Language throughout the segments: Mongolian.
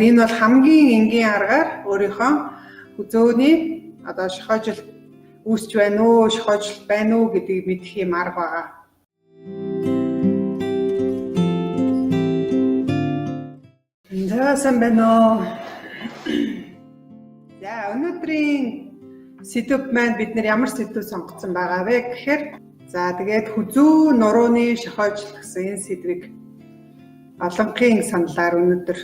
Энэ бол хамгийн энгийн аргаар өөрийнхөө хүзөөний одоо шохойжил үүсч байна уу, шохойжил байна уу гэдгийг мэдэх юм арга байгаа. За сайн байна уу? За өнөөдрийн сэдв маань бид нар ямар сэдв сонгоцсон байгаа вэ гэхээр тэгээд хүзүү нурууны шохойжил гэсэн энэ сэдвийг олонхын саналаар өнөөдөр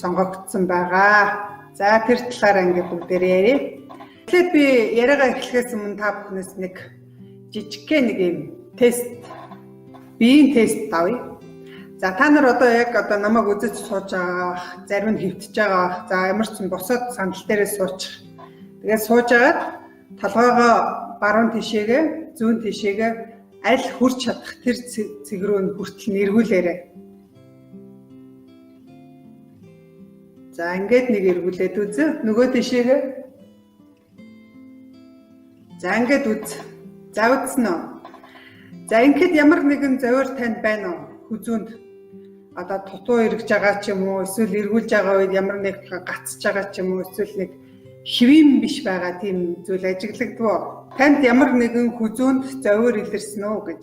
сонгогдсон байгаа. За тэр талаараа ингээд бүгдээрээ ярив. Тэгэхээр би яриагаа эхлэхээс өмнө та бүхнээс нэг жижигхэн нэг юм биеийн тест авъя. За та нар одоо яг намайг үзэж сууж байгаа, зарим нь хөвтөж байгаа. За ямар ч юм босоод сандал дээрээ суучих. Тэгээд сууж агаад толгойгоо баруун тишээгээ, зүүн тишээгээ аль хүрч чадах тэр цэг рүү хүртэл нэргүүлээрэй. За ингээд нэг эргүүлээд үзье. Нөгөө тишээгээ. За ингээд үз. За үзсэн үү? За ингээд ямар нэгэн зовир танд байна уу? Хүзүүнд одоо тутуу эргэж байгаа ч юм уу, эсвэл эргүүлж байгаа үед ямар нэг гацж байгаа ч юм уу, эсвэл нэг хэвэн биш байгаа тийм зүйл ажиглагдав. Танд ямар нэгэн хүзүүнд зовир илэрсэн үү гэж.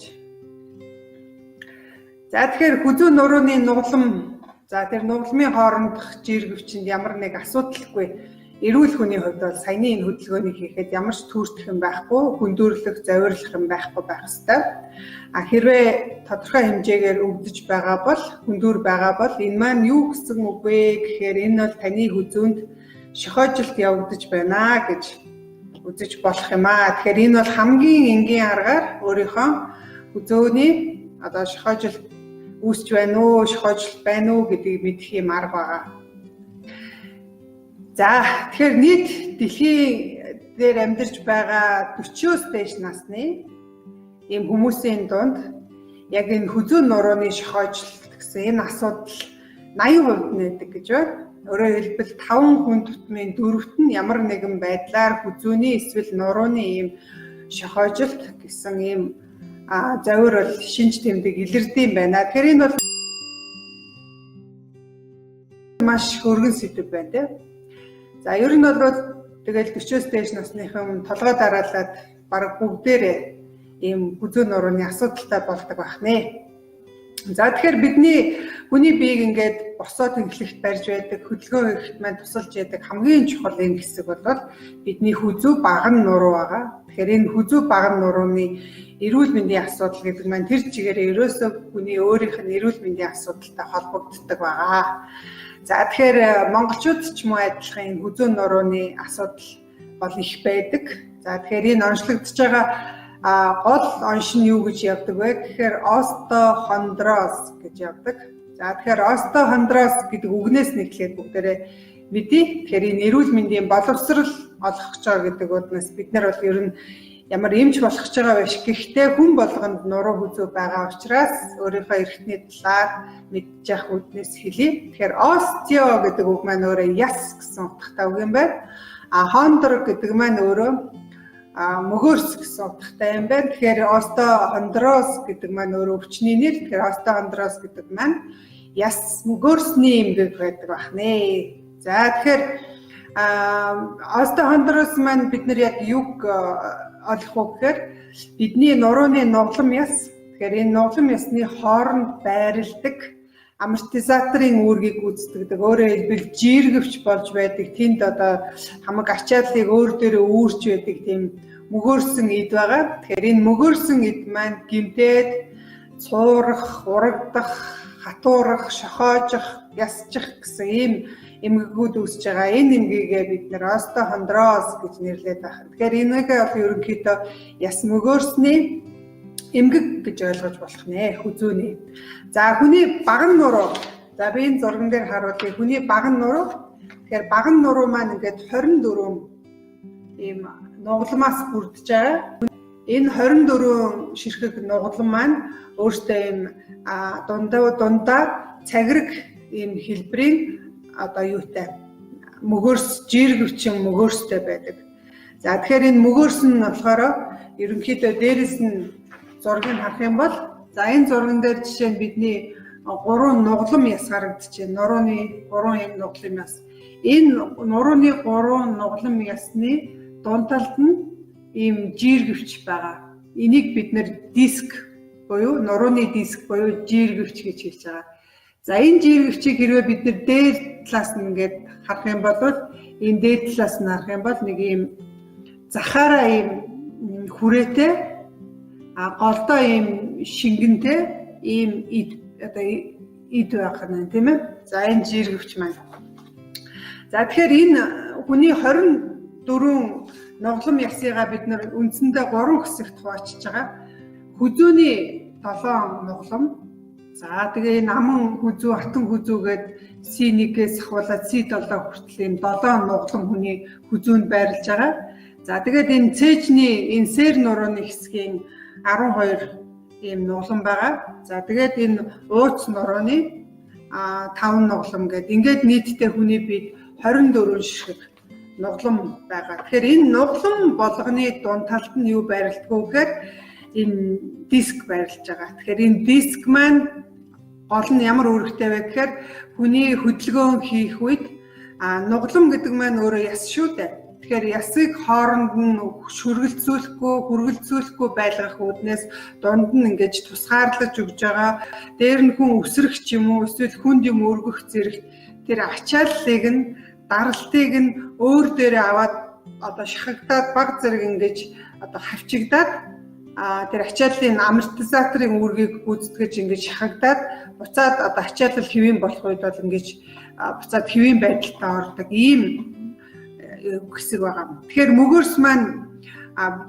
За тэгэхээр хүзүү нурууны нуглам, за тэр нугламын хоорондох жиргэвчэнд ямар нэг асуудалгүй. Эрүүл хүний хувьд бол саяны энэ хөдөлгөөнийг хийхэд ямар ч түүрдэх юм байхгүй, хүндүрлэх, зовирлох юм байхгүй байх ёстой. Хэрвээ тодорхой хэмжээгээр өвдөж байгаа бол, хүндүр байгаа бол энэ маань юу гэсэн үг вэ гэхээр энэ бол таны хүзүүнд шохойжилт явагдаж байна гэж үзэж болох юм аа. Тэгэхээр энэ бол хамгийн энгийн аргаар өөрийнхөө хүзөөний одоо шохойжилт үүсч байна уу, шохойжилт байна уу гэдгийг мэдэх юм арга байгаа. За тэгэхээр нийт дэлхий дээр амьдарч байгаа 40-оос дээш насны ийм хүмүүсийн дунд яг энэ хүзүү нурууны шохойжилт гэсэн энэ асуудал 80% нээдэг гэж байна. Өөрөөр хэлбэл 5 хүн тутмын 4-т нь ямар нэгэн байдлаар хүзүүний эсвэл нурууны ийм шохойжилт гэсэн ийм завир бол шинж тэмдэг илэрдэм байна. Тэгэхээр энэ бол маш өргөн сэдв байна тийм. За ер нь бол тэгэл 40-оос дээш насныхан толгой дараалаад бараг бүгдээрээ ийм хүзүү нурууны асуудалтай болдог байх нэ. За тэгэхээр хүний биеийг ингээд босоод инглихт барьж байдаг, хөдөлгөөн хийхэд маань тусалж яадаг хамгийн чухал энэ хэсэг бол бидний хүзүү баган нуруу байгаа. Тэгэхээр энэ хүзүү баган нурууны эрүүл мэндийн асуудал гэдэг маань тэр чигээрээ ерөөсөө хүний өөрийнх нь эрүүл мэндийн асуудалтай холбогддог байгаа. За тэгэхээр монголчууд ч мөн адилхан энэ хүзүү нурууны асуудал бол их байдаг. За тэгэхээр энэ онцлогдож байгаа гол онш нь юу гэж явдаг вэ гэхээр остеохондроз гэж явдаг. За тэгэхээр остеохондроз гэдэг үгнээс нэглээд бүгдээрээ мэдээ. Тэгэхээр энэ эрүүл мэндийн боловсрал олгох гэж байгаа гэдэг үгнээс бид нар бол ер нь ямар эмч болох гэж байгаа биш. Гэхдээ хүн болгонд нуруу хүзүү байгаа учраас өөрийнхөө эрхтний талаар мэдж явах үднээс хэлье. Тэгэхээр остео гэдэг үг маань өөрөө яс гэсэн утгатай үг юм байна. Хондор гэдэг маань өөрөө мөгөөрс гэсэн утгатай юм байна. Тэгэхээр остеохондроз гэдэг маань өөрөө өвчний нэр. Тэгэхээр остеохондроз гэдэг маань яс мөгөөрсний эмгэг байдаг байх нэ. За тэгэхээр остеохондроз маань бид нар яг юг олох уу гэхээр бидний нурууны нуглам яс. Тэгэхээр энэ нуглам ясны хооронд байрладаг амортизаторын үүргийг гүйцэтгэдэг. Өөрөөр хэлбэл жиргэвч болж байдаг. Тэнд одоо хамаг ачааллыг өөр дээрээ үүрч байдаг тийм мөгөөрсөн эд байгаа. Тэгэхээр энэ мөгөөрсөн эд маань гэмтээд цуурах, урагдах, хатуурах, шохоожих, ясчих гэсэн ийм эмгэгүүд үүсэж байгаа. Энэ эмгэгээ бид нэр остеохондроз гэж нэрлэдэг байна. Тэгэхээр энийг бол ерөнхийдөө яс мөгөөрсний эмгэг гэж ойлгож болох нэ, хүзүүний. За хүний баган нуруу. За би энэ зурган дээр харуулъя. Хүний баган нуруу. Тэгэхээр баган нуруу маань ингээд 24 ийм нугламаас бүрдэж байгаа. Энэ 24 ширхэг нуглам маань өөртөө ийм дундаа цагираг ийм хэлбэрийн одоо юутай мөгөөрс жиргэвчин мөгөөрстэй байдаг. За тэгэхээр энэ мөгөөрс нь болохоор ерөнхийдөө дээрэс нь зургийг харах юм бол за энэ зурган дээр жишээ нь бидний 3 нуглам яс харагдчихэ. Нурууны 3 юм нуглам яс. Энэ нурууны 3 нуглам ясны дунд талд нь ийм жиргэвч байгаа. Энийг бид нэр диск буюу нурууны диск буюу жиргэвч гэж хэлж байгаа. За энэ жиргэвчийг хэрвээ бид нэр дээд талаас нь ингээд харах юм бол энэ дээд талаас нь харах юм бол нэг ийм захаараа ийм хүрээтэй голдоо ийм шингэнтэй ийм ид байх нь тийм ээ. За энэ жиргэвч маань. За тэгэхээр энэ хүний 24 нуглам ясыгаа бид нар үндсэндээ 3 хэсэгт хуваачиж байгаа. Хүзүүний 7 нуглам. За тэгээ энэ аман хүзүү, хатан хүзүүгээд C1-ээс ахуулаад C7 хүртэл энэ 7 нуглам хүний хүзүүнд байрлаж байгаа. За тэгээд энэ цээжний энэ сэр нурууны хэсгийн 12 ийм нуглам байгаа. За тэгээд энэ ууц нурууны 5 нуглам гэдэг. Ингээд нийтдээ хүний биед 24 ширхэг нуглам байгаа. Тэгэхээр энэ нуглам болгоны дунд талд нь юу байрлалгүй гэхээр энэ диск байрлаж байгаа. Тэгэхээр энэ диск маань гол нь ямар үүрэгтэй вэ гэхээр хүний хөдөлгөөн хийх үед нуглам гэдэг маань өөрөө яс шүү дээ. Тэгэхээр ясыг хооронд нь хүргэлцүүлэхгүй байлгах үүднээс дунд нь ингэж тусгаарлаж өгж байгаа. Дээр нь хүн өсрөх ч юм уу эсвэл хүнд юм өргөх зэрэг тэр ачааллыг нь даралтыг нь өөр дээрээ аваад одоо шахагдаад баг зэрэг ингэж одоо хавчигдаад тэр ачааллын амортизаторын үүргийг гүйцэтгэж ингэж шахагдаад буцаад одоо ачаалал хэвийн болох үед бол ингэж буцаад хэвийн байдалтай ордог ийм хэсэг байгаа. Тэгэхээр мөгөөрс маань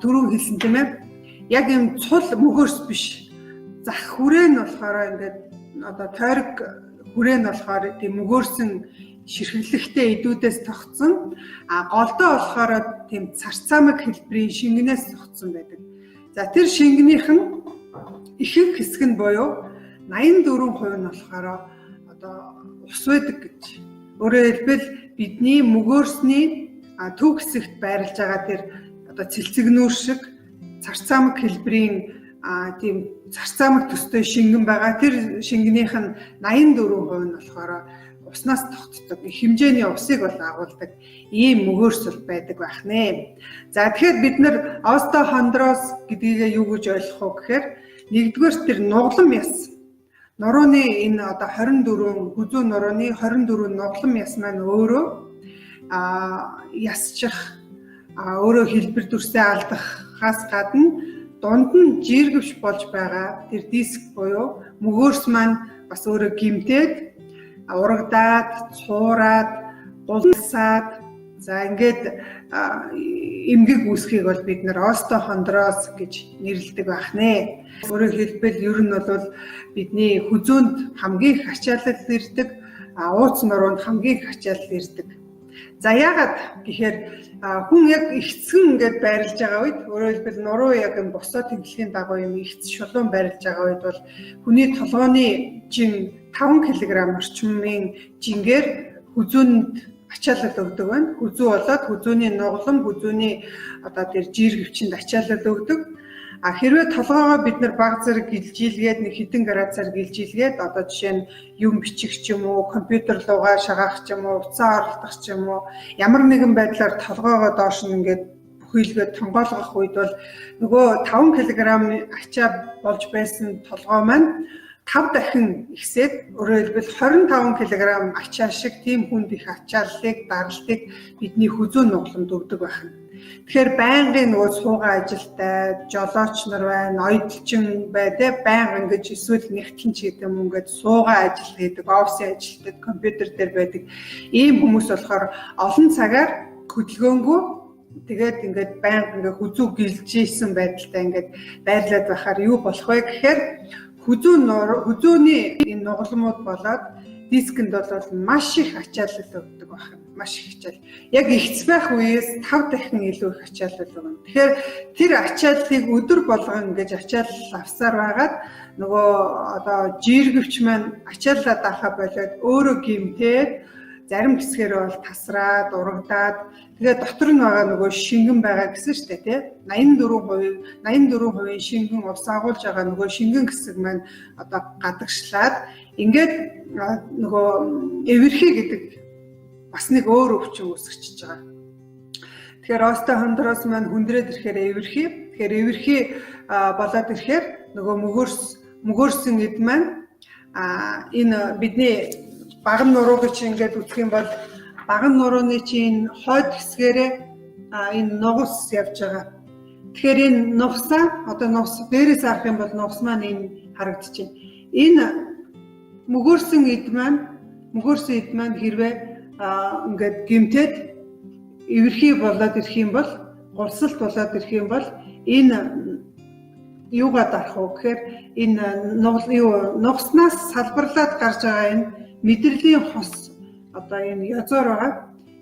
түрүү хэлсэн тийм ээ. Яг юм цул мөгөөрс биш. Зах хүрээ нь болохоор ингээд одоо тойрог хүрээ нь болохоор тийм мөгөөрсөн ширхэглэхтэй идүүдээс тогтсон. Голдоо болохоор тийм царцаамаг хэлбэрийн шингэнээс тогтсон байдаг. За тэр шингэнийх нь ихэнх хэсэг нь буюу 84% нь болохоор одоо ус байдаг гэж. Өөрөөр хэлбэл бидний мөгөөрсний төв хэсэгт байрлаж байгаа тэр одоо цэлцэгнүүр шиг царцаамаг хэлбэрийн тийм царцаамаг төстэй шингэн байгаа. Тэр шингэнийх нь 84% нь болохоор уснаас тогтдог хэмжээний усыг бол агуулдаг ийм мөгөөрс бол байдаг байх нэ. За тэгэхээр бид нар остеохондроз гэдгийг юу гэж ойлгох вэ гэхээр нэгдүгээр тэр нуглам яс нурууны энэ одоо 24 хүзүү нурууны 24 нуглам яс маань өөрөө ясчих өөрөө хэлбэр дүрсээ алдахаас гадна дунд нь жиргэвч болж байгаа тэр диск буюу мөгөөрс маань бас өөрөө гимтээд урагдаад, цуураад, гулсаад за ингээд эмгэг үүсхийг бол бид нэр остеохондроз гэж нэрлэдэг байх нэ. Өөрөөр хэлбэл ер нь бол бидний хүзүүнд хамгийн их ачаалал ирдэг, ууц нуруунд хамгийн их ачаалал ирдэг. За яагаад гэхээр хүн яг ихцгэн ингээд байрлаж байгаа үед өөрөөр хэлбэл нуруу яг юм босоо тэмдэглэхийн дагуу юм ихц шулуун байрлаж байгаа үед бол хүний толгойн жин 5 кг орчмын жингээр хүзүүнд ачаалал өгдөг байна. Хүзүү болоод хүзүүний нуглам, хүзүүний одоо тэр жиргэвчэнд ачаалал өгдөг. Хэрвээ толгоогоо бид нар баг зэрэг гэлжилгээд нэг хэдэн градусаар гэлжилгээд одоо жишээ нь юм бичих ч юм уу, компьютер руугаа шагаах ч юм уу, утсаа оруулах ч юм уу, ямар нэгэн байдлаар толгоогоо доош нь ингээд бүхийлгээд тонгоолгох үед бол нөгөө 5 кг ачаа болж байсан толгой маань 5 дахин ихсээд өөрөөр хэлбэл 25 кг ачаа шиг тийм хүнд их ачааллыг, даралтыг бидний хүзүү нугламд өгдөг байна. Тэгэхээр байнгын нөгөө суугаа ажилтай, жолооч нар байна, оюутчин бай тэ байнга ингэж эсвэл нэгтлэн ч гэдэг юм ингээд суугаа ажил хийдэг, офисын ажилтнууд компьютер дээр байдаг. Ийм хүмүүс болохоор олон цагаар хөдөлгөөнгүй тэгээд ингээд байнга ингээд хүзүү гэлжсэн байдалтай ингээд байрлаад байхаар юу болох вэ гэхээр хүзүүний энэ нугламууд болоод дискэнд бол маш их ачаалал өгдөг байна. Маш их ачаалал. Яг ихц байх үеэс 5 дахин илүү их ачаалал өгнө. Тэгэхээр тэр ачааллыг өдөр болгон ингэж ачаалал авсаар байгаад нөгөө одоо жиргэвч маань ачааллаа даахаа болоод өөрөө гимтээд зарим хэсгээр бол тасраад, урагдаад тэгээд дотор нь байгаа нөгөө шингэн байгаа гэсэн шүү дээ, тий? 84% шингэн ус агуулж байгаа нөгөө шингэн хэсэг маань одоо гадагшлаад ингээд нөгөө эвэрхий гэдэг бас нэг өөр өвчин үүсгэж байгаа. Тэгэхээр остеохондроз маань хүндрээд ирэхээр эвэрхий. Тэгэхээр эвэрхий болоод ирэхээр нөгөө мөгөөрсөн эд маань энэ бидний баган нуруу гэж ингээд үзэх юм бол баган нурууны чинь хойд хэсгээрээ энэ нугас явж байгаа. Тэгэхээр энэ нугасаа одоо нугас дээрээс харах юм бол нугас маань энэ харагдчихэв. Энэ мөгөөрсөн эд маань хэрвээ ингээд гимтэд эвэрхий болоод ирэх юм бол, гурсалт болоод ирэх юм бол энэ юугаа дарах вэ гэхээр энэ нугаснаас салбарлаад гарч байгаа энэ мэдрэлийн хос одоо энэ язуур байгаа.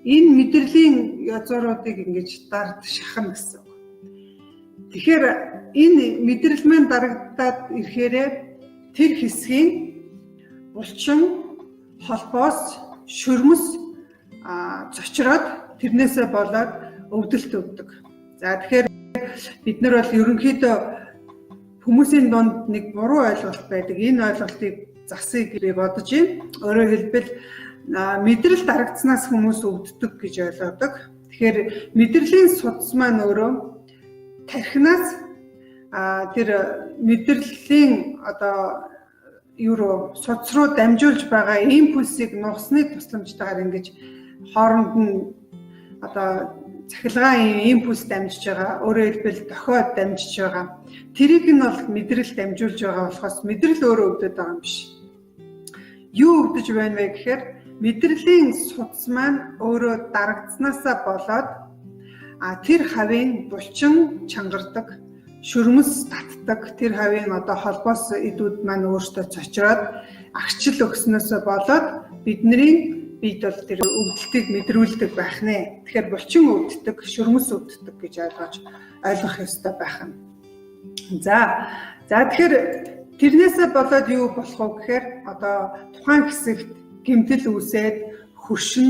Энэ мэдрэлийн язууруудыг ингэж дард шахна гэсэн. Тэгэхээр энэ мэдрэл маань дарагдаад ирэхээр тэр хэсгийн булчин, холбоос, шөрмөс зочроод тэрнээсээ болоод өвдөлт өвдөг. За тэгэхээр бид нар бол ерөнхийдөө хүмүүсийн дунд нэг буруу ойлголт байдаг. Энэ ойлголтыг засъя гэж би бодож байна. Өөрөөр хэлбэл мэдрэл дарагдсанаас хүмүүс өвддөг гэж ойлгодог. Тэгэхээр мэдрэлийн судас маань өөрөө тархинаас тэр мэдрэлийн одоо судас руу дамжуулж байгаа импульсыг нугасны тусламжтайгаар ингэж хооронд нь одоо цахилгаан импульс дамжиж байгаа. Өөрөөр хэлбэл дохиод дамжиж байгаа. Тэрийг нь бол мэдрэл дамжуулж байгаа болохоос мэдрэл өөрөө өвдөд байгаа юм биш. Юу өвдөж байна вэ гэхээр мэдрэлийн судас маань өөрөө дарагдсанаасаа болоод тэр хавийн булчин чангардаг, шөрмөс татдаг, тэр хавийн одоо холбоос эдүүд маань өөртөө цочроод агчил өгснөөсөө болоод бидний бид бол тэр өвдөлтийг мэдрүүлдэг байх нэ. Тэгэхээр булчин өвддөг, шөрмөс өвддөг гэж ойлгох ёстой байх нь. За тэгэхээр тэрнээсээ болоод юу болох вэ гэхээр одоо тухайн хэсэгт гэмтэл үүсээд хөшин,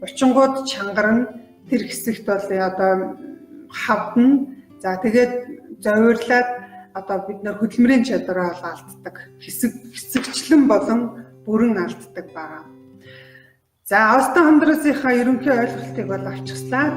булчингууд чангарна. Тэр хэсэгт бол одоо хавдна. За тэгээд зовирлаад одоо бид нар хөдөлмөрийн чадвараа алддаг. Хэсэгчлэн болон бүрэн алддаг байгаа. За остеохондрозынхаа ерөнхий ойлголтыг бол авчихлаа.